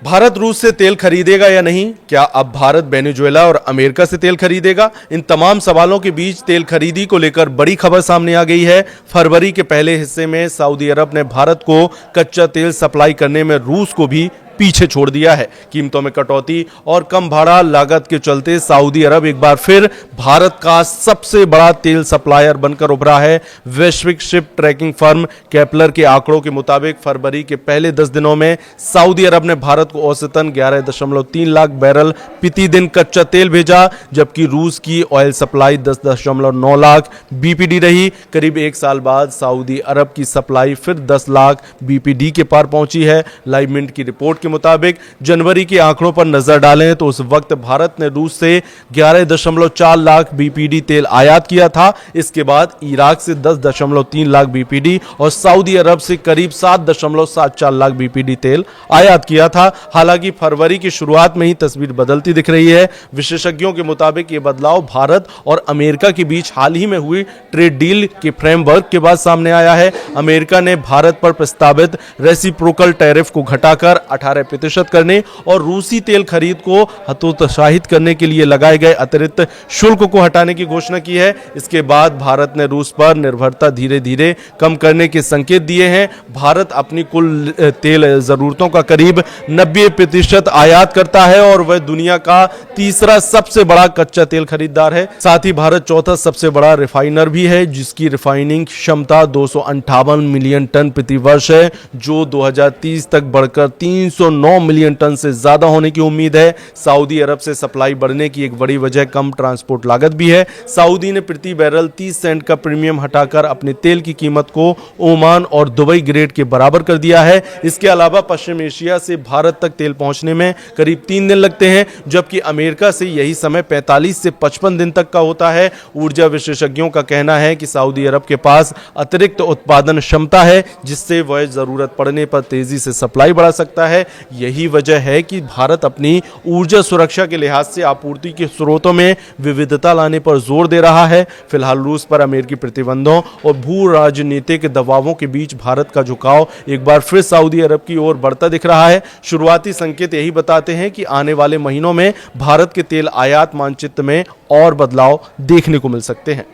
भारत रूस से तेल खरीदेगा या नहीं? क्या अब भारत वेनेजुएला और अमेरिका से तेल खरीदेगा? इन तमाम सवालों के बीच तेल खरीदी को लेकर बड़ी खबर सामने आ गई है। फरवरी के पहले हिस्से में सऊदी अरब ने भारत को कच्चा तेल सप्लाई करने में रूस को भी पीछे छोड़ दिया है। कीमतों में कटौती और कम भाड़ा लागत के चलते सऊदी अरब एक बार फिर भारत का सबसे बड़ा तेल सप्लायर बनकर उभरा है। वैश्विक शिप ट्रैकिंग फर्म केपलर के आंकड़ों के मुताबिक फरवरी के पहले 10 दिनों में सऊदी अरब ने भारत को औसतन 11.3 लाख बैरल प्रति दिन कच्चा तेल भेजा, जबकि रूस की ऑयल सप्लाई 10.9 लाख बीपीडी रही। करीब एक साल बाद सऊदी अरब की सप्लाई फिर 10 लाख बीपीडी के पार पहुंची है। लाइव मिंट की रिपोर्ट के मुताबिक जनवरी के आंकड़ों पर नजर डालें तो उस वक्त भारत ने रूस से 11.4 लाख बीपीडी तेल आयात किया था। इसके बाद इराक से 10.3 लाख बीपीडी और सऊदी अरब से करीब 7.74 लाख बीपीडी तेल आयात किया था। हालांकि फरवरी की शुरुआत में ही तस्वीर बदलती दिख रही है। विशेषज्ञों के मुताबिक यह बदलाव भारत और अमेरिका के बीच हाल ही में हुई ट्रेड डील के फ्रेमवर्क के बाद सामने आया है। अमेरिका ने भारत पर प्रस्तावित रेसिप्रोकल टैरिफ को घटाकर 18% करने और रूसी तेल खरीद को हतोत्साहित करने के लिए लगाए गए अतिरिक्त शुल्क को हटाने की घोषणा की है। इसके बाद भारत ने रूस पर निर्भरता धीरे धीरे कम करने के संकेत दिए हैं। भारत अपनी कुल तेल जरूरतों का करीब 90% आयात करता है और वह दुनिया का तीसरा सबसे बड़ा कच्चा तेल खरीदार है। साथ ही भारत चौथा सबसे बड़ा रिफाइनर भी है, जिसकी रिफाइनिंग क्षमता 258 मिलियन टन प्रति वर्ष है, जो 2030 तक बढ़कर 309 मिलियन टन से ज्यादा होने की उम्मीद है। सऊदी अरब से सप्लाई बढ़ने की एक बड़ी वजह कम ट्रांसपोर्ट लागत भी है। सऊदी ने प्रति बैरल 30 सेंट का प्रीमियम हटाकर अपने तेल की कीमत को ओमान और दुबई ग्रेड के बराबर कर दिया है। इसके अलावा पश्चिम एशिया से भारत तक तेल पहुंचने में करीब 3 दिन लगते हैं, जबकि अमेरिका से यही समय 45 से 55 दिन तक का होता है। ऊर्जा विशेषज्ञों का कहना है कि सऊदी अरब के पास अतिरिक्त उत्पादन क्षमता है, जिससे वह जरूरत पड़ने पर तेजी से सप्लाई बढ़ा सकता है। यही वजह है कि भारत अपनी ऊर्जा सुरक्षा के लिहाज से आपूर्ति के स्रोतों में विविधता लाने पर जोर दे रहा है। फिलहाल रूस पर अमेरिकी प्रतिबंधों और भू राजनीतिक दबावों के बीच भारत का झुकाव एक बार फिर सऊदी अरब की ओर बढ़ता दिख रहा है। शुरुआती संकेत यही बताते हैं कि आने वाले महीनों में भारत के तेल आयात मानचित्र में और बदलाव देखने को मिल सकते हैं।